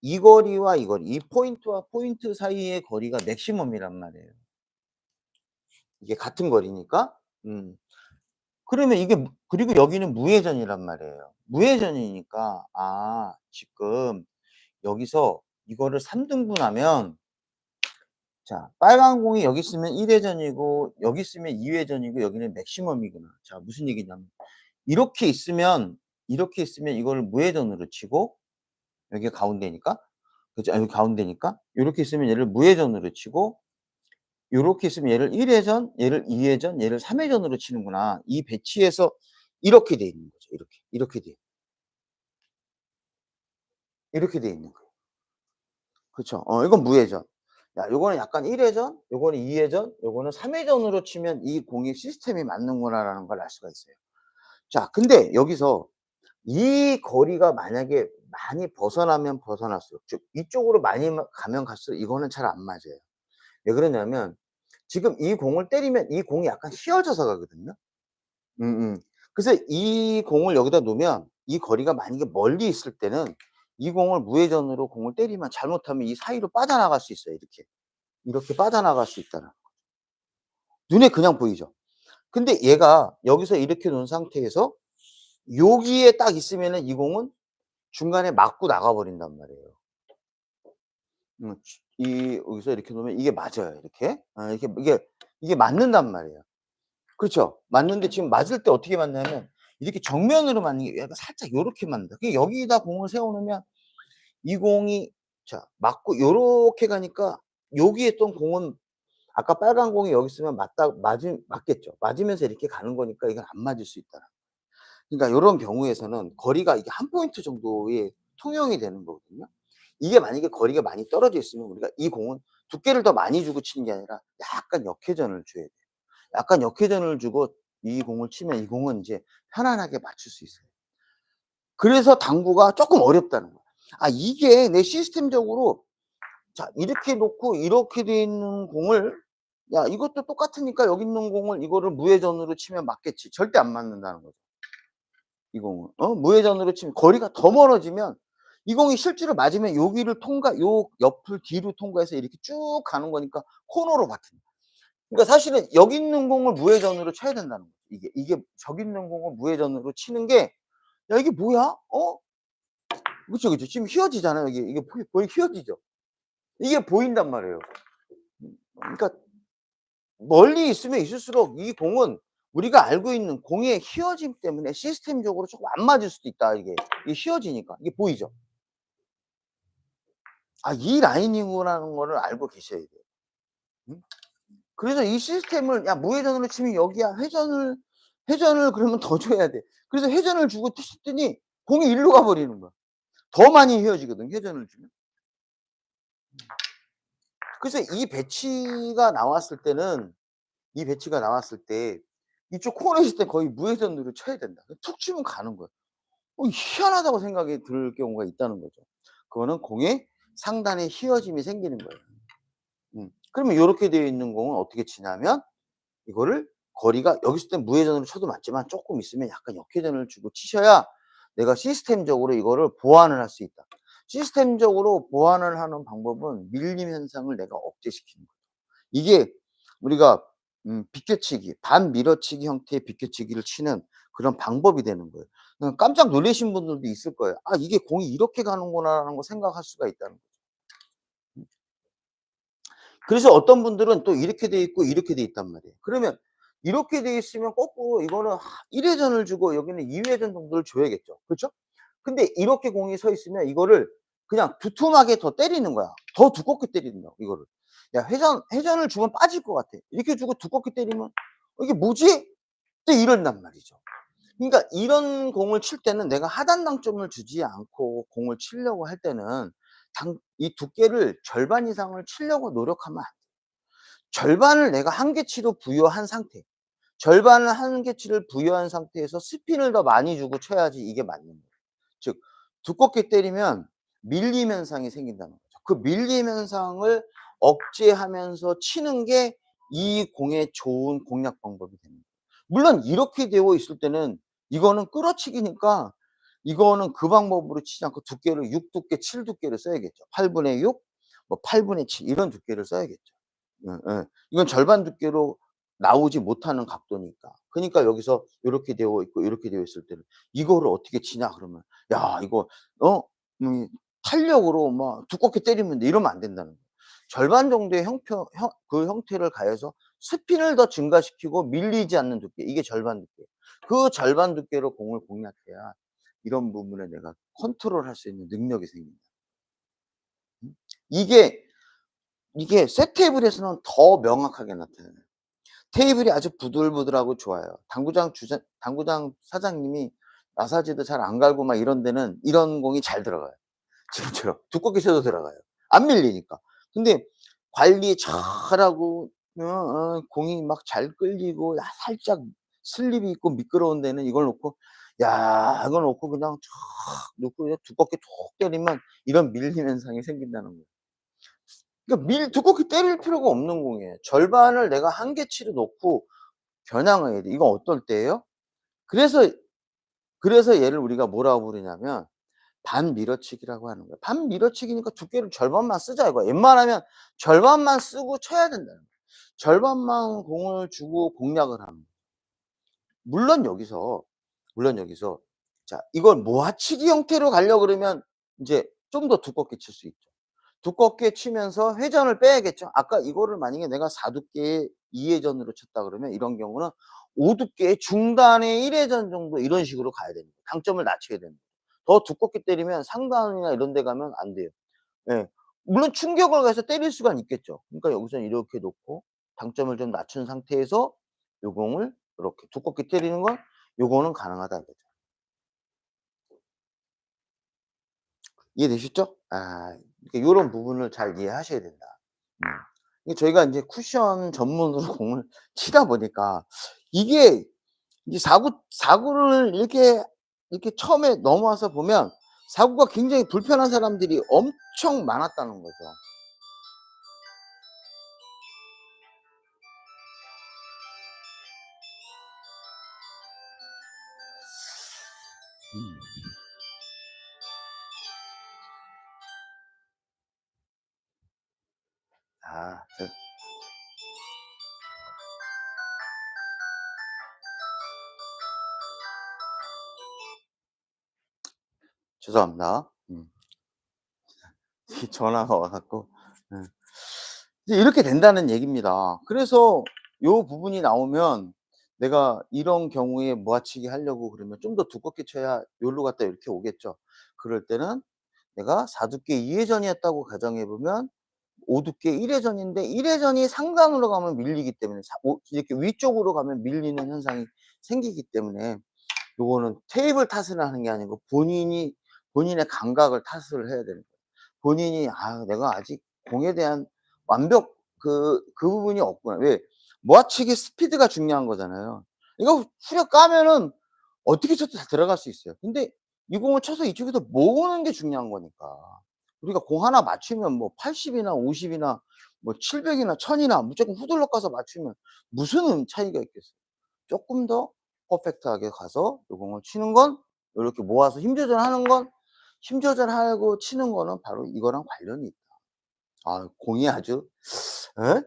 이 거리와 이 거리 이 포인트와 포인트 사이의 거리가 맥시멈이란 말이에요. 이게 같은 거리니까. 음. 그러면 이게 그리고 여기는 무회전이란 말이에요. 무회전이니까 지금 여기서 이거를 3 등분하면 자 빨간 공이 여기 있으면 1 회전이고 여기 있으면 2 회전이고 여기는 맥시멈이구나. 자 무슨 얘기냐면 이렇게 있으면 이거를 무회전으로 치고 여기가 가운데니까 그죠? 여기 가운데니까 요렇게 있으면 얘를 무회전으로 치고 요렇게 있으면 얘를 1 회전, 얘를 2 회전, 얘를 3 회전으로 치는구나. 이 배치에서 이렇게 돼 있는 거죠. 이렇게 돼 있는 거예요. 그쵸. 이건 무회전. 야 요거는 약간 1 회전, 요거는 2 회전, 요거는 3 회전으로 치면 이 공이 시스템이 맞는구나라는 걸 알 수가 있어요. 자 근데 여기서 이 거리가 만약에 많이 벗어나면 벗어날수록 즉 이쪽으로 많이 가면 갈수록 이거는 잘 안 맞아요. 왜 그러냐면 지금 이 공을 때리면 이 공이 약간 휘어져서 가거든요. 그래서 이 공을 여기다 놓으면 이 거리가 만약에 멀리 있을 때는 이 공을 무회전으로 공을 때리면 잘못하면 이 사이로 빠져나갈 수 있어요 이렇게. 이렇게 빠져나갈 수 있다는 눈에 그냥 보이죠. 근데 얘가 여기서 이렇게 놓은 상태에서 여기에 딱 있으면은 이 공은 중간에 맞고 나가 버린단 말이에요. 여기서 이렇게 놓으면 이게 맞아요 이렇게. 이게 맞는단 말이에요. 그렇죠. 맞는데 지금 맞을 때 어떻게 맞냐면 이렇게 정면으로 맞는 게 약간 살짝 요렇게 맞는다. 그게 여기다 공을 세워 놓으면 이 공이 자 맞고 요렇게 가니까 여기에 있던 공은 아까 빨간 공이 여기 있으면 맞겠죠. 맞으면서 이렇게 가는 거니까 이건 안 맞을 수 있다. 그러니까 요런 경우에서는 거리가 이게 한 포인트 정도의 통용이 되는 거거든요. 이게 만약에 거리가 많이 떨어져 있으면 우리가 이 공은 두께를 더 많이 주고 치는 게 아니라 약간 역회전을 줘야 돼요. 약간 역회전을 주고 이 공을 치면 이 공은 인제 편안하게 맞출 수 있어요. 그래서 당구가 쪼끔 어렵다는 거야. 이게 내 시스템적으로 자 이렇게 놓고 이렇게 돼 있는 공을 야 이것도 똑같으니까 여기 있는 공을 이거를 무회전으로 치면 맞겠지. 절대 안 맞는다는 거죠. 이 공은. 무회전으로 치면 거리가 더 멀어지면 이 공이 실제로 맞으면 여기를 요 옆을 뒤로 통과해서 이렇게 쭉 가는 거니까 코너로 박힌다. 그러니까 사실은 여기 있는 공을 무회전으로 쳐야 된다는 거죠. 이게 저기 있는 공을 무회전으로 치는 게 '야 이게 뭐야? 그쵸, 그쵸. 지금 휘어지잖아요. 이게 거의 휘어지죠. 이게 보인단 말이에요. 그러니까 멀리 있으면 있을수록 이 공은 우리가 알고 있는 공의 휘어짐 때문에 시스템적으로 쪼끔 안 맞을 수도 있다 이게. 이게 휘어지니까. 이게 보이죠? 이 라인이구나라는 거를 알고 계셔야 돼요. 음? 그래서 이 시스템을 야 무회전으로 치면 여기야. 회전을 그러면 더 줘야 돼. 그래서 회전을 주고 쳤더니 공이 일로 가 버리는 거야. 더 많이 휘어지거든 회전을 주면. 그래서 이 배치가 나왔을 때 이쪽 코너에 있을 때 거의 무회전으로 쳐야 된다. 툭 치면 가는 거야. 희한하다고 생각이 들 경우가 있다는 거죠. 그거는 공의 상단에 휘어짐이 생기는 거예요. 그러면 요렇게 되어 있는 공은 어떻게 치냐면 이거를 거리가 여기 있을 땐 무회전으로 쳐도 맞지만 쪼끔 있으면 약간 역회전을 주고 치셔야 내가 시스템적으로 이거를 보완을 할 수 있다. 시스템적으로 보완을 하는 방법은 밀림 현상을 내가 억제시키는 거예요. 이게 우리가 비껴치기, 반밀어치기 형태의 비껴치기를 치는 그런 방법이 되는 거예요. 깜짝 놀라신 분들도 있을 거예요. '아 이게 공이 이렇게 가는구나.'라는 걸 생각할 수가 있다는 거죠. 그래서 어떤 분들은 또 이렇게 돼 있고 이렇게 돼 있단 말이에요. 그러면 이렇게 돼 있으면 거꾸로 이거는 1 회전을 주고 여기는 2 회전 정도를 줘야겠죠. 그렇죠? 근데 이렇게 공이 서 있으면 이거를 그냥 두툼하게 더 때리는 거야. 더 두껍게 때린다고 이거를. 야 회전을 주면 빠질 것 같아. 이렇게 주고 두껍게 때리면 '이게 뭐지?' 또 이런단 말이죠. 그러니까 이런 공을 칠 때는 내가 하단 당점을 주지 않고 공을 치려고 할 때는 이 두께를 절반 이상을 치려고 노력하면 안 돼요. 절반을 내가 한계치로 부여한 상태. 절반을 한계치를 부여한 상태에서 스핀을 더 많이 주고 쳐야지 이게 맞는 거예요. 즉 두껍게 때리면 밀림 현상이 생긴다는 거죠. 그 밀림 현상을 억제하면서 치는 게 이 공의 좋은 공략 방법이 됩니다. 물론 이렇게 되어 있을 때는 이거는 끌어치기니까 이거는 그 방법으로 치지 않고 두께를 6 두께, 7 두께를 써야겠죠. 8분의 6 뭐 8분의 7 이런 두께를 써야겠죠. 예예. 이건 절반 두께로 나오지 못하는 각도니까. 그니까 여기서 요렇게 되어 있고 요렇게 되어 있을 때는 '이거를 어떻게 치냐?' 그러면 야 이거 어 탄력으로 막 두껍게 때리면 돼. 이러면 안 된다는 거예요. 절반 정도의 형표 형 그 형태를 가해서 스핀을 더 증가시키고 밀리지 않는 두께, 이게 절반 두께. 그 절반 두께로 공을 공략해야 이런 부분에 내가 컨트롤할 수 있는 능력이 생긴다. 음. 이게, 이게 셋 테이블에서는 더 명확하게 나타나요. 테이블이 아주 부들부들하고 좋아요. 당구장 사장님이 마사지도 잘 안 갈고 막 이런 데는 이런 공이 잘 들어가요. 지금처럼 두껍게 쳐도 들어가요. 안 밀리니까. 근데 관리 잘하고 공이 막 잘 끌리고 살짝 슬립이 있고 미끄러운 데는 이걸 놓고 야 이걸 놓고 그냥 촥 놓고 그냥 두껍게 툭 때리면 이런 밀림 현상이 생긴다는 거예요. 그러니까 두껍게 때릴 필요가 없는 공이에요. 절반을 내가 한계치로 놓고 겨냥을 해야 돼. 이건 어떨 때예요? 그래서 얘를 우리가 뭐라고 부르냐면 반밀어치기라고 하는 거예요. 반밀어치기니까 두께를 절반만 쓰자 이거야. 웬만하면 절반만 쓰고 쳐야 된다는 거예요. 절반만 공을 주고 공략을 하는 거예요. 물론 여기서, 물론 여기서 자 이걸 모아치기 형태로 가려고 그러면 인제 좀 더 두껍게 칠 수 있죠. 두껍게 치면서 회전을 빼야겠죠. 아까 이거를 만약에 내가 4 두께의 2 회전으로 쳤다 그러면 이런 경우는 5 두께의 중단의 1 회전 정도 이런 식으로 가야 됩니다. 당점을 낮춰야 됩니다. 더 두껍게 때리면 상단이나 이런 데 가면 안 돼요. 예. 물론 충격을 가해서 때릴 수가 있겠죠. 그러니까 여기서는 이렇게 놓고 당점을 좀 낮춘 상태에서 요 공을 이렇게 두껍게 때리는 건 요거는 가능하다 이거죠. 이해되셨죠? 아 그러니까 요런 부분을 잘 이해하셔야 된다. 음. 이게 저희가 인제 쿠션 전문으로 공을 치다 보니까 이게 이제 사구를 이렇게 처음에 넘어와서 보면 사구가 굉장히 불편한 사람들이 엄청 많았다는 거죠. 음. 아 죄송합니다. 이 전화가 와 갖고 예. 이제 이렇게 된다는 얘기입니다. 그래서 요 부분이 나오면 내가 이런 경우에 모아치기 하려고 그러면 좀 더 두껍게 쳐야 요로 갔다 이렇게 오겠죠. 그럴 때는 내가 4 두께 2 회전이었다고 가정해 보면 5 두께 1 회전인데 1 회전이 상단으로 가면 밀리기 때문에 이렇게 위쪽으로 가면 밀리는 현상이 생기기 때문에 요거는 테이블 탓을 하는 게 아니고 본인의 감각을 탓을 해야 되는 거예요. 본인이 '아 내가 아직 공에 대한 완벽 그 부분이 없구나.' 왜 모아치기 스피드가 중요한 거잖아요. 이거 후려 까면은 어떻게 쳐도 다 들어갈 수 있어요. 근데 이 공을 쳐서 이쪽에서 모으는 게 중요한 거니까. 우리가 공 하나 맞추면 뭐 80 이나 50 이나 뭐 700 이나 1000 이나 무조건 후들러 까서 맞추면 무슨 차이가 있겠어요. 쪼끔 더 퍼펙트하게 가서 요 공을 치는 건 요렇게 모아서 힘 조절하는 건 힘 조절하고 치는 거는 바로 이거랑 관련이 있다. 아 공이 아주 예?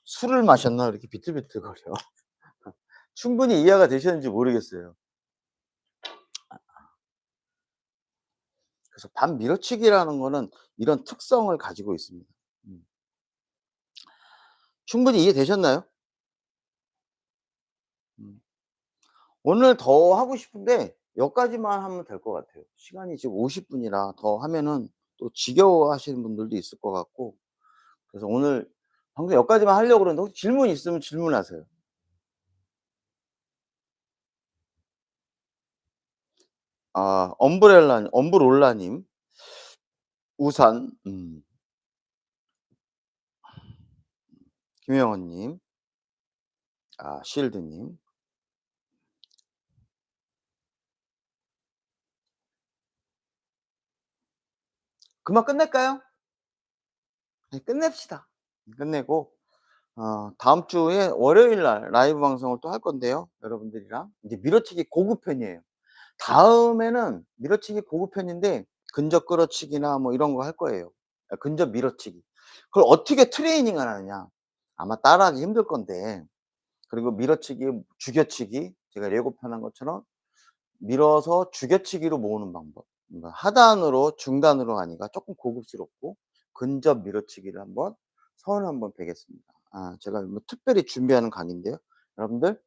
술을 마셨나 이렇게 비틀비틀거려. 충분히 이해가 되셨는지 모르겠어요. 그래서 반밀어치기라는 거는 이런 특성을 가지고 있습니다. 음. 충분히 이해되셨나요? 음. 오늘 더 하고 싶은데 여기까지만 하면 될 것 같아요. 시간이 지금 50 분이라 더 하면은 또 지겨워하시는 분들도 있을 것 같고 그래서 오늘 방금 여기까지만 하려고 그러는데 혹시 질문 있으면 질문하세요. 아 엄브롤라 님, 우산 김영원 님, 아 실드 님. 금방 끝낼까요? 네 끝냅시다. 끝내고 다음 주에 월요일 날 라이브 방송을 또 할 건데요, 여러분들이랑. 이제 밀어치기 고급편이에요. 다음에는 밀어치기 고급편인데 근접 끌어치기나 뭐 이런 거 할 거예요. 근접 밀어치기. 그걸 어떻게 트레이닝을 하느냐. 아마 따라하기 힘들 건데, 그리고 밀어치기, 죽여치기, 제가 예고편한 것처럼 밀어서 죽여치기로 모으는 방법. 그러니까 하단으로 중단으로 가니까 쪼끔 고급스럽고 근접 밀어치기를 한번 선을 한번 베겠습니다. 아 제가 뭐 특별히 준비하는 강의인데요. 여러분들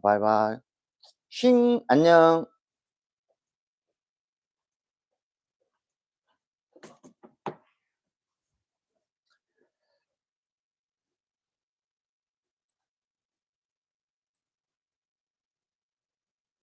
바이바이. 쉥 안녕.